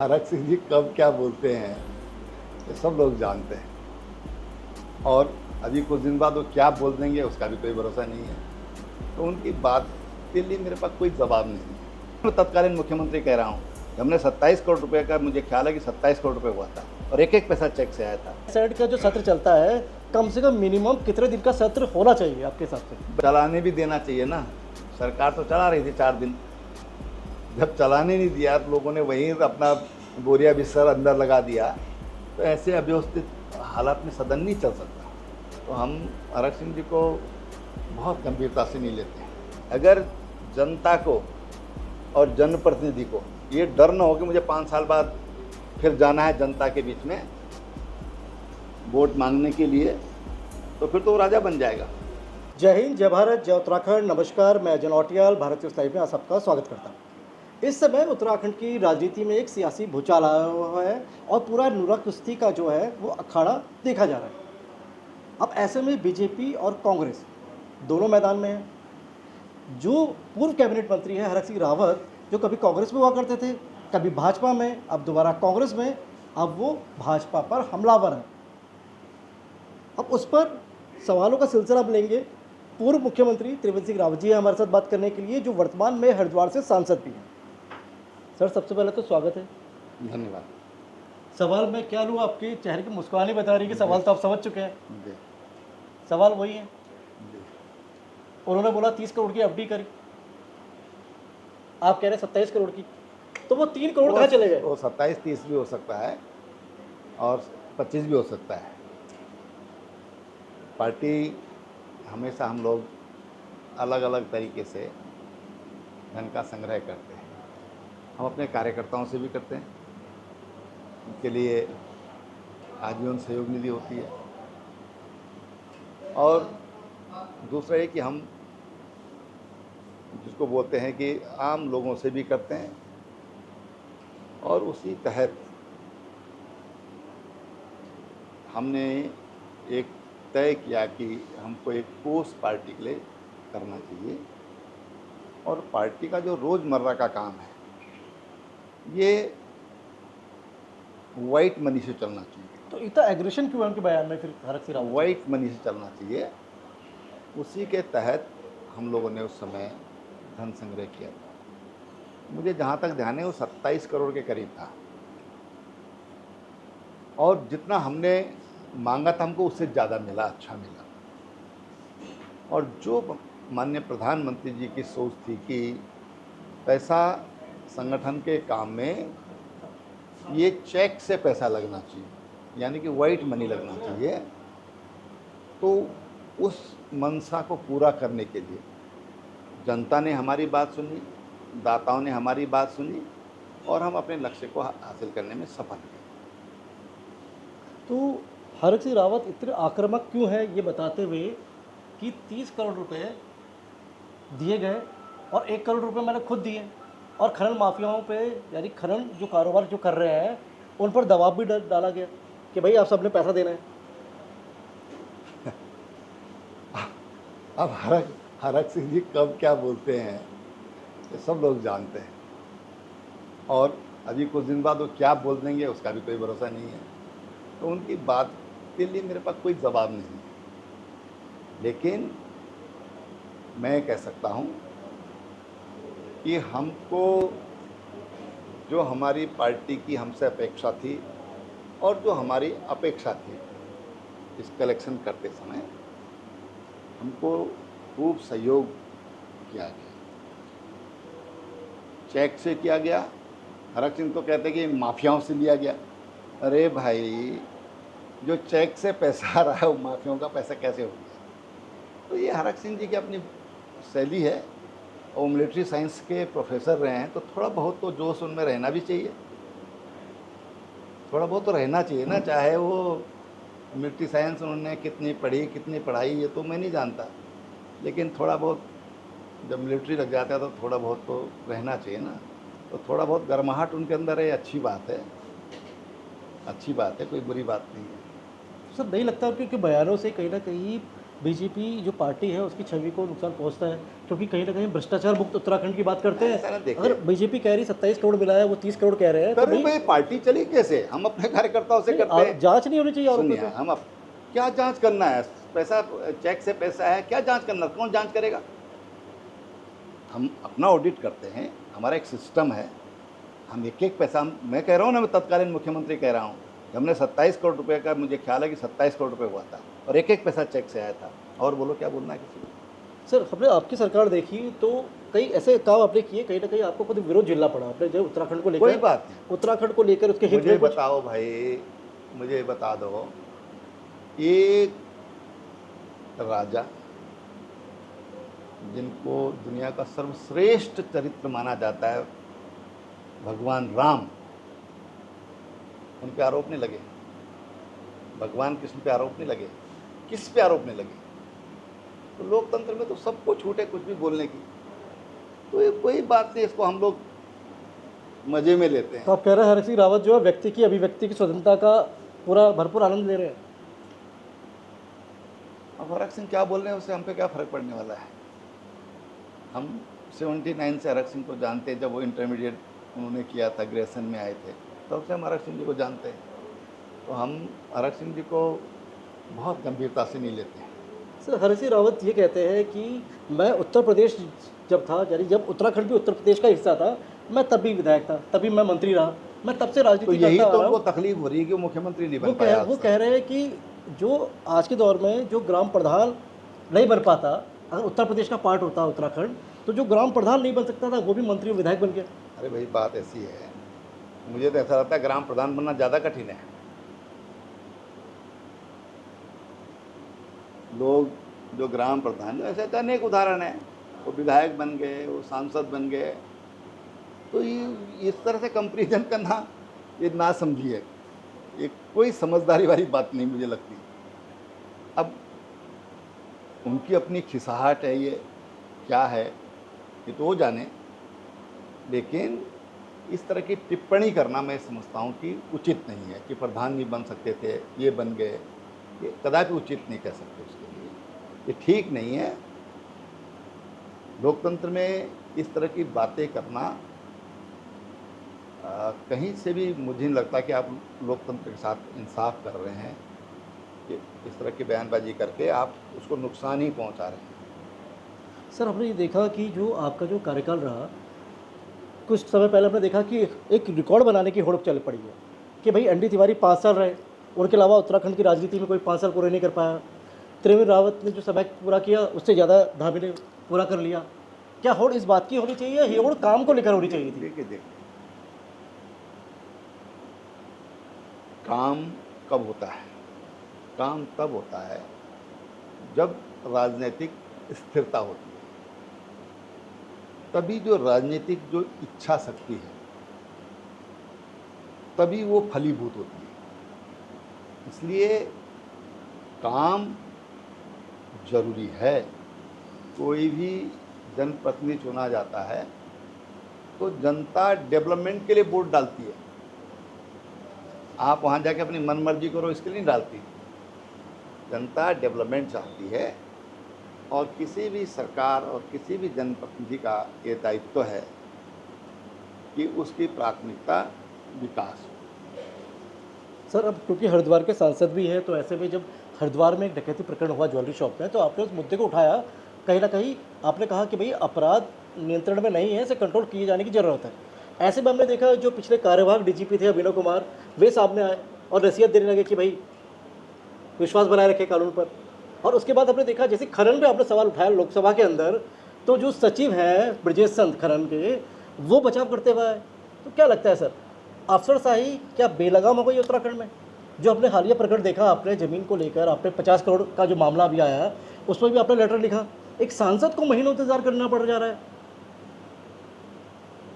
हरक सिंह जी कब क्या बोलते हैं ये सब लोग जानते हैं, और अभी कुछ दिन बाद वो क्या बोल देंगे उसका भी कोई भरोसा नहीं है। तो उनकी बात के लिए मेरे पास कोई जवाब नहीं है। मैं तत्कालीन मुख्यमंत्री कह रहा हूँ, हमने 27 करोड़ रुपए का, मुझे ख्याल है कि 27 करोड़ रुपए हुआ था और एक एक पैसा चेक से आया था। सेट का जो सत्र चलता है, कम से कम मिनिमम कितने दिन का सत्र होना चाहिए आपके हिसाब से? चलाने भी देना चाहिए ना। सरकार तो चला रही थी 4 दिन, जब चलाने नहीं दिया तो लोगों ने वहीं अपना बोरिया बिस्तर अंदर लगा दिया। तो ऐसे अव्यवस्थित हालात में सदन नहीं चल सकता। तो हम हरक सिंह जी को बहुत गंभीरता से नहीं लेते हैं। अगर जनता को और जनप्रतिनिधि को ये डर न हो कि मुझे 5 साल बाद फिर जाना है जनता के बीच में वोट मांगने के लिए, तो फिर तो वो राजा बन जाएगा। जय हिंद, जय भारत, जय उत्तराखंड। नमस्कार, मैं जनौटियाल भारतीय लाइव में आप सबका स्वागत करता हूँ। इस समय उत्तराखंड की राजनीति में एक सियासी भूचाल आया हुआ है और पूरा नुरा कुश्ती का जो है वो अखाड़ा देखा जा रहा है। अब ऐसे में बीजेपी और कांग्रेस दोनों मैदान में है। जो पूर्व कैबिनेट मंत्री है हरक सिंह रावत, जो कभी कांग्रेस में हुआ करते थे, कभी भाजपा में, अब दोबारा कांग्रेस में, अब वो भाजपा पर हमलावर हैं। अब उस पर सवालों का सिलसिला अब लेंगे। पूर्व मुख्यमंत्री त्रिवेंद्र सिंह रावत जी हैं हमारे साथ बात करने के लिए, जो वर्तमान में हरिद्वार से सांसद भी हैं। सर, सबसे पहले तो स्वागत है। धन्यवाद। सवाल मैं क्या लूँ, आपके चेहरे की मुस्कुराहट ही बता रही है कि सवाल तो आप समझ चुके हैं। जी सवाल वही है, जी। उन्होंने बोला 30 करोड़ की एफडी करी, आप कह रहे हैं 27 करोड़ की, तो वो 3 करोड़ कहाँ चले गए? वो 27-30 भी हो सकता है और 25 भी हो सकता है। पार्टी हमेशा हम लोग अलग अलग तरीके से धन का संग्रह करते हैं। हम अपने कार्यकर्ताओं से भी करते हैं, उनके लिए आजीवन सहयोग निधि होती है, और दूसरा ये कि हम जिसको बोलते हैं कि आम लोगों से भी करते हैं, और उसी तहत हमने एक तय किया कि हमको एक ठोस पार्टी के लिए करना चाहिए, और पार्टी का जो रोज़मर्रा का काम है ये वाइट मनी से चलना चाहिए। तो इतना एग्रेशन क्यों है उनके बयान में फिर हरक सिंह रावत? वाइट मनी से चलना चाहिए, उसी के तहत हम लोगों ने उस समय धन संग्रह किया था। मुझे जहाँ तक ध्यान है वो 27 करोड़ के करीब था, और जितना हमने मांगा था हमको उससे ज़्यादा मिला, अच्छा मिला। और जो माननीय प्रधानमंत्री जी की सोच थी कि पैसा संगठन के काम में ये चेक से पैसा लगना चाहिए, यानी कि वाइट मनी लगना चाहिए, तो उस मंशा को पूरा करने के लिए जनता ने हमारी बात सुनी, दाताओं ने हमारी बात सुनी, और हम अपने लक्ष्य को हासिल करने में सफल हुए। तो हरक सिंह रावत इतने आक्रामक क्यों है ये बताते हुए कि 30 करोड़ रुपए दिए गए और 1 करोड़ रुपए मैंने खुद दिए, और खनन माफियाओं पे, यानी खनन जो कारोबार जो कर रहे हैं उन पर दबाव भी डाला गया कि भाई आप सबने पैसा देना है। अब हरक हरक सिंह जी कब क्या बोलते हैं ये सब लोग जानते हैं, और अभी कुछ दिन बाद वो क्या बोल देंगे उसका भी कोई भरोसा नहीं है। तो उनकी बात के लिए मेरे पास कोई जवाब नहीं है, लेकिन मैं कह सकता हूँ कि हमको जो हमारी पार्टी की हमसे अपेक्षा थी, और जो हमारी अपेक्षा थी इस कलेक्शन करते समय, हमको खूब सहयोग किया गया। चेक से किया गया। हरक सिंह तो कहते कि माफियाओं से लिया गया। अरे भाई, जो चेक से पैसा आ रहा है वो माफियाओं का पैसा कैसे हो गया? तो ये हरक सिंह जी की अपनी शैली है, और मिलिट्री साइंस के प्रोफेसर रहे हैं, तो थोड़ा बहुत तो जोश उनमें रहना भी चाहिए। थोड़ा बहुत तो रहना चाहिए ना, चाहे वो मिलिट्री साइंस उन्होंने कितनी पढ़ी कितनी पढ़ाई ये तो मैं नहीं जानता, लेकिन थोड़ा बहुत जब मिलिट्री लग जाता है तो थोड़ा बहुत तो रहना चाहिए ना। तो थोड़ा बहुत गर्माहट उनके अंदर है, अच्छी बात है, अच्छी बात है, कोई बुरी बात नहीं है। सर, नहीं लगता क्योंकि बयानों से कहीं ना कहीं बीजेपी जो पार्टी है उसकी छवि को नुकसान पहुंचता है, क्योंकि कहीं न कहीं भ्रष्टाचार मुक्त उत्तराखंड की बात करते हैं। ऐसा ना अगर देखिए, बीजेपी कह रही 27 करोड़ मिला है, वो 30 करोड़ कह रहे हैं, तो अरे भई भाई पार्टी चली कैसे? हम अपने कार्यकर्ताओं से नहीं करते हैं। जाँच नहीं होनी चाहिए आरोप पे सुनिए, तो। हम अप क्या जाँच करना है? पैसा चेक से पैसा है, क्या जाँच करना? कौन जाँच करेगा? हम अपना ऑडिट करते हैं, हमारा एक सिस्टम है। हम एक-एक पैसा मैं कह रहा हूँ ना, मैं तत्कालीन मुख्यमंत्री कह रहा हूँ, कि हमने 27 करोड़ रुपए का मुझे ख्याल है कि 27 करोड़ रुपए हुआ था और एक-एक पैसा चेक से आया था। और बोलो क्या बोलना है किसी को? सर, हमने आपकी सरकार देखी तो कई ऐसे काम आपने किए, कहीं न कहीं आपको खुद विरोध झेलना पड़ा। आपने जो कोई बात नहीं। उत्तराखंड को लेकर उसके हित मुझे में कुछ बताओ भाई, मुझे बता दो, एक राजा जिनको दुनिया का सर्वश्रेष्ठ चरित्र माना जाता है, भगवान राम, उन पे आरोप नहीं लगे? भगवान कृष्ण पे आरोप नहीं लगे? किस पे आरोप नहीं लगे? तो लोकतंत्र में तो सबको छूट है कुछ भी बोलने की। तो ये कोई बात नहीं, इसको हम लोग मज़े में लेते तो हैं। आप कह रहे हैं हरक सिंह रावत जो है व्यक्ति की अभिव्यक्ति की स्वतंत्रता का पूरा भरपूर आनंद ले रहे हैं। अब हरक सिंह क्या बोल रहे हैं उससे हम पे क्या फ़र्क पड़ने वाला है? हम 79 से हरक सिंह को जानते हैं, जब वो इंटरमीडिएट उन्होंने किया था, ग्रेजुएशन में आए थे, तब से हम हरक सिंह जी को जानते हैं। तो हम हरक सिंह जी को बहुत गंभीरता से नहीं लेते हैं। सर, हरक सिंह रावत ये कहते हैं कि मैं उत्तर प्रदेश जब था, यानी जब उत्तराखंड भी उत्तर प्रदेश का हिस्सा था, मैं तब भी विधायक था, तभी मैं मंत्री रहा, मैं तब से तो राजनीति यही करता आ तो रहा उनको हूँ। तकलीफ हो रही है कि वो मुख्यमंत्री नहीं बन पाया आज वो तक। कह रहे हैं कि जो आज के दौर में जो ग्राम प्रधान नहीं बन पाता, अगर उत्तर प्रदेश का पार्ट होता उत्तराखंड, तो जो ग्राम प्रधान नहीं बन सकता था वो भी मंत्री और विधायक बन गया। अरे भाई बात ऐसी है, मुझे तो ऐसा लगता है ग्राम प्रधान बनना ज़्यादा कठिन है। लोग जो ग्राम प्रधान, ऐसे तो अनेक उदाहरण हैं, वो विधायक बन गए, वो सांसद बन गए। तो ये इस तरह से कंपैरिजन करना, ये नासमझी है। ये कोई समझदारी वाली बात नहीं मुझे लगती। अब उनकी अपनी खिसाहट है, ये क्या है ये तो वो जाने, लेकिन इस तरह की टिप्पणी करना मैं समझता हूँ कि उचित नहीं है कि प्रधान नहीं बन सकते थे, ये बन गए। ये कदापि उचित नहीं कह सकते उसके लिए, ये ठीक नहीं है। लोकतंत्र में इस तरह की बातें करना कहीं से भी मुझे नहीं लगता कि आप लोकतंत्र के साथ इंसाफ कर रहे हैं, कि इस तरह की बयानबाजी करके आप उसको नुकसान ही पहुंचा रहे हैं। सर, हमने ये देखा कि जो आपका जो कार्यकाल रहा, कुछ समय पहले हमने देखा कि एक रिकॉर्ड बनाने की होड़ चल पड़ी है कि भाई एनडी तिवारी 5 साल रहे, उनके अलावा उत्तराखंड की राजनीति में कोई 5 साल पूरे नहीं कर पाया। त्रिवेंद्र रावत ने जो समय पूरा किया उससे ज़्यादा धामी ने पूरा कर लिया। क्या होड़ इस बात की होनी चाहिए, ये होड़ काम को लेकर होनी चाहिए थी? देखिए, काम कब होता है? काम तब होता है जब राजनीतिक स्थिरता होती है, तभी जो राजनीतिक जो इच्छा शक्ति है, तभी वो फलीभूत होती है। इसलिए काम जरूरी है। कोई भी जनप्रतिनिधि चुना जाता है तो जनता डेवलपमेंट के लिए वोट डालती है। आप वहाँ जाके अपनी मनमर्जी करो इसके लिए नहीं डालती। जनता डेवलपमेंट चाहती है, और किसी भी सरकार और किसी भी जनप्रतिनिधि का ये दायित्व है कि उसकी प्राथमिकता विकास हो। सर, अब क्योंकि हरिद्वार के सांसद भी हैं, तो ऐसे में जब हरिद्वार में एक डकैती प्रकरण हुआ ज्वेलरी शॉप में, तो आपने उस मुद्दे को उठाया। कहीं ना कहीं आपने कहा कि भाई अपराध नियंत्रण में नहीं है, इसे कंट्रोल किए जाने की ज़रूरत है। ऐसे में हमने देखा जो पिछले कार्यवाहक डीजीपी थे अभिनव कुमार, वे सामने आए और नसीहत देने लगे कि भाई विश्वास बनाए रखे कानून पर। और उसके बाद हमने देखा जैसे खनन पे आपने सवाल उठाया लोकसभा के अंदर, तो जो सचिव हैं ब्रजेश संत खनन के, वो बचाव करते हुए आए। तो क्या लगता है सर, अफसरशाही क्या बेलगाम हो गई उत्तराखंड में? जो आपने हालिया प्रकरण देखा, आपने ज़मीन को लेकर आपने 50 करोड़ का जो मामला अभी आया है, उसमें भी आपने लेटर लिखा, एक सांसद को महीनों इंतजार करना पड़ जा रहा है।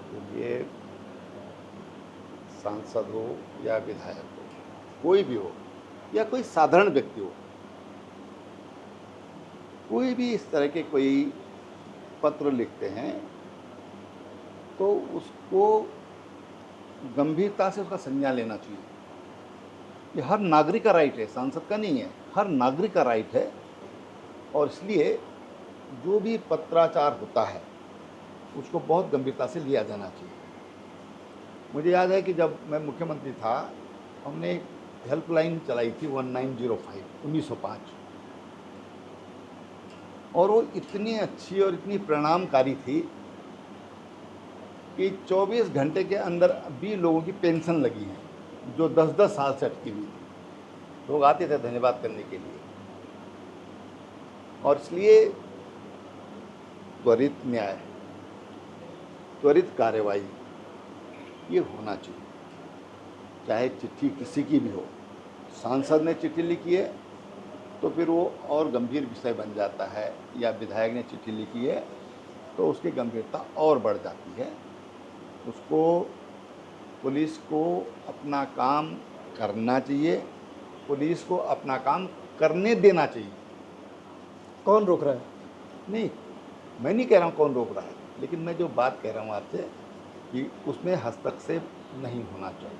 तो ये सांसद हो या विधायक हो, कोई भी हो, या कोई साधारण व्यक्ति हो, कोई भी इस तरह के कोई पत्र लिखते हैं तो उसको गंभीरता से उसका संज्ञान लेना चाहिए। ये हर नागरिक का राइट है, सांसद का नहीं है, हर नागरिक का राइट है और इसलिए जो भी पत्राचार होता है उसको बहुत गंभीरता से लिया जाना चाहिए। मुझे याद है कि जब मैं मुख्यमंत्री था, हमने एक हेल्पलाइन चलाई थी 1905 1905, और वो इतनी अच्छी और इतनी परिणामकारी थी कि 24 घंटे के अंदर भी लोगों की पेंशन लगी है, जो 10-10 साल से अटकी हुई थी। लोग आते थे धन्यवाद करने के लिए। और इसलिए त्वरित न्याय, त्वरित कार्यवाही ये होना चाहिए, चाहे चिट्ठी किसी की भी हो। सांसद ने चिट्ठी लिखी है तो फिर वो और गंभीर विषय बन जाता है, या विधायक ने चिट्ठी लिखी है तो उसकी गंभीरता और बढ़ जाती है। उसको, पुलिस को अपना काम करना चाहिए, पुलिस को अपना काम करने देना चाहिए। कौन रोक रहा है? नहीं, मैं नहीं कह रहा हूँ कौन रोक रहा है, लेकिन मैं जो बात कह रहा हूँ आपसे कि उसमें हस्तक्षेप नहीं होना चाहिए।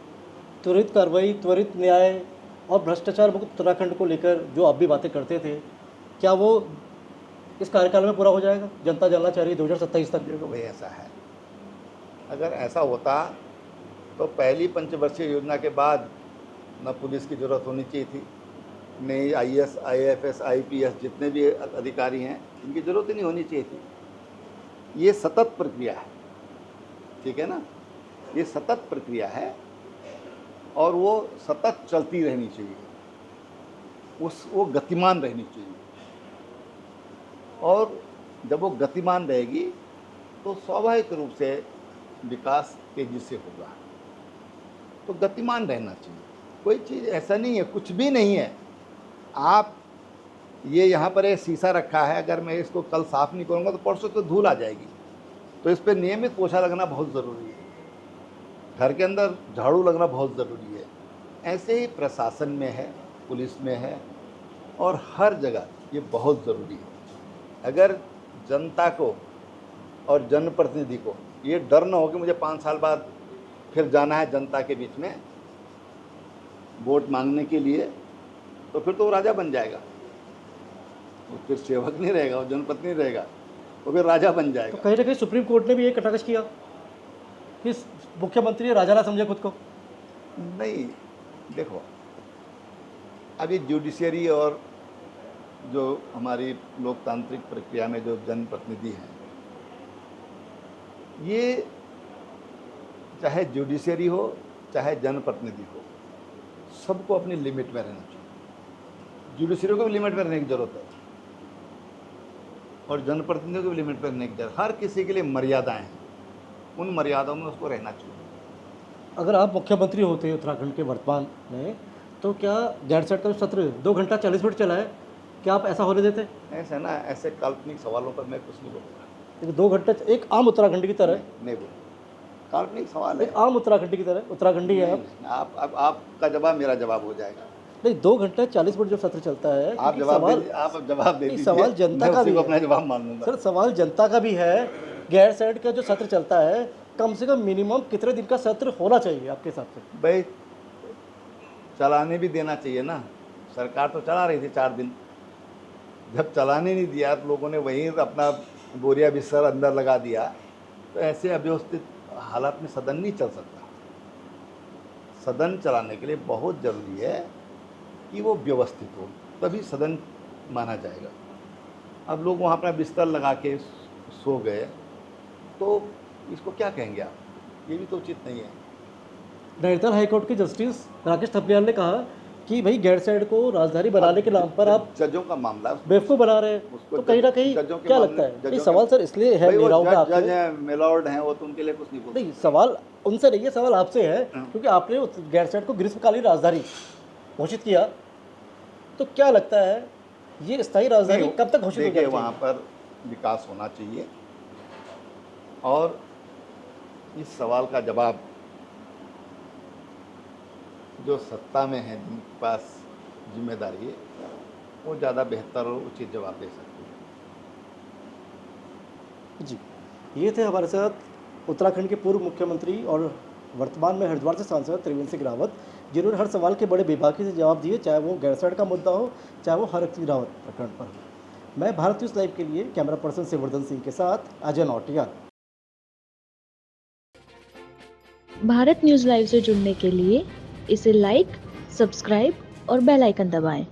त्वरित कार्रवाई, त्वरित न्याय और भ्रष्टाचार मुक्त उत्तराखंड को लेकर जो आप भी बातें करते थे, क्या वो इस कार्यकाल में पूरा हो जाएगा? जनता जानना चाह रही है 2027 तक। देखो भाई, ऐसा है, अगर ऐसा होता तो पहली पंचवर्षीय योजना के बाद न पुलिस की ज़रूरत होनी चाहिए थी, नई IAS, IAFS, IPS जितने भी अधिकारी हैं, इनकी ज़रूरत ही नहीं होनी चाहिए थी। ये सतत प्रक्रिया है, ठीक है ना? ये सतत प्रक्रिया है और वो सतत चलती रहनी चाहिए, वो गतिमान रहनी चाहिए। और जब वो गतिमान रहेगी तो स्वाभाविक रूप से विकास तेजी से होगा। तो गतिमान रहना चाहिए। कोई चीज़ ऐसा नहीं है, कुछ भी नहीं है। आप ये यहाँ पर एक शीशा रखा है, अगर मैं इसको कल साफ़ नहीं करूँगा तो परसों तो धूल आ जाएगी। तो इस पर नियमित पोछा लगना बहुत ज़रूरी है। घर के अंदर झाड़ू लगना बहुत ज़रूरी है। ऐसे ही प्रशासन में है, पुलिस में है, और हर जगह ये बहुत ज़रूरी है। अगर जनता को और जनप्रतिनिधि को ये डर न हो कि मुझे 5 साल बाद फिर जाना है जनता के बीच में वोट मांगने के लिए, तो फिर तो वो राजा बन जाएगा। वो फिर सेवक नहीं रहेगा, वो जनप्रतिनिधि रहेगा, वो फिर राजा बन तो जाएगा। कहीं ना कहीं सुप्रीम कोर्ट ने भी ये कटाक्ष किया कि मुख्यमंत्री राजा ना समझे खुद को। नहीं, देखो, अभी जुडिशरी और जो हमारी लोकतांत्रिक प्रक्रिया में जो जनप्रतिनिधि हैं, ये चाहे जुडिशरी हो चाहे जनप्रतिनिधि हो, सबको अपनी लिमिट में रहना चाहिए। जुडिशरी को भी लिमिट में रहने की ज़रूरत है और जनप्रतिनिधियों को भी लिमिट में रहने की ज़रूरत है। हर किसी के लिए मर्यादाएं हैं, उन मर्यादाओं में उसको रहना चाहिए। अगर आप मुख्यमंत्री होते उत्तराखंड के वर्तमान में, तो क्या गैरसैट का जो सत्र 2 घंटा 40 मिनट चला है, क्या आप ऐसा होने देते? ऐसा ना, ऐसे काल्पनिक सवालों पर मैं कुछ नहीं बोलूँगा। देखिए 2 घंटे एक आम उत्तराखंडी की तरह, नहीं बोलूँगा, काल्पनिक सवाल है। एक आम उत्तराखंडी की तरह, उत्तराखंडी है आप। नहीं, अब आपका जवाब मेरा जवाब हो जाएगा। नहीं, 2 घंटा 40 मिनट जो सत्र चलता है, आप क्योंकि जवाब सवाल दे, आप अब जवाब दे नहीं, दीजिए, सवाल जनता मैं का उसी भी को है। अपना जवाब मान लूँगा। सर, सवाल जनता का भी है। गैरसैट का जो सत्र चलता है, कम से कम मिनिमम कितने दिन का सत्र होना चाहिए आपके हिसाब से? भाई, चलाने भी देना चाहिए ना। सरकार तो चला रही थी 4 दिन, जब चलाने नहीं दिया तो लोगों ने वहीं अपना बोरिया बिस्तर अंदर लगा दिया, तो ऐसे अव्यवस्थित हालात में सदन नहीं चल सकता। सदन चलाने के लिए बहुत ज़रूरी है कि वो व्यवस्थित हो, तभी सदन माना जाएगा। अब लोग वहाँ अपना बिस्तर लगा के सो गए, तो इसको क्या कहेंगे आप? ये भी तो उचित नहीं है। नैनीताल हाईकोर्ट के जस्टिस राकेश थपलियाल ने कहा कि भाई गैरसैट को राजधानी बनाने के नाम पर आप जजों का मामला है, बेवकूफ़ बना रहे हैं, उसको तो कहीं ना कहीं जजों के क्या मामले- लगता है? जजों ये के- सवाल सर इसलिए है भाई वो मेरा होगा जज आपसे। हैं, मिलॉर्ड हैं, वो तो उनके लिए कुछ नहीं बोलते। नहीं, सवाल उनसे नहीं है, सवाल आपसे है, हाँ। क्योंकि आपने गैरसैट को ग्रीष्मकालीन राजधानी घोषित किया। तो क्या लगता है ये स्थायी राजधानी नहीं, कब तक घोषित हो देखिए, जाएगी? वहाँ पर विकास होना चाहिए, और इस सवाल का जवाब जो सत्ता में है, जिनके पास जिम्मेदारी है, वो ज़्यादा बेहतर और उचित जवाब दे सकते हैं। जी, ये थे हमारे साथ उत्तराखंड के पूर्व मुख्यमंत्री और वर्तमान में हरिद्वार से सांसद त्रिवेंद्र सिंह रावत, जिन्होंने हर सवाल के बड़े बेबाकी से जवाब दिए, चाहे वो गैरसैट का मुद्दा हो, चाहे वो हरक सिंह रावत प्रकरण पर हो। मैं भारत न्यूज़ लाइव के लिए कैमरा पर्सन शिववर्धन सिंह के साथ अजय नौटियाल। भारत न्यूज़ लाइव से जुड़ने के लिए इसे लाइक, सब्सक्राइब और बेल आइकन दबाएं।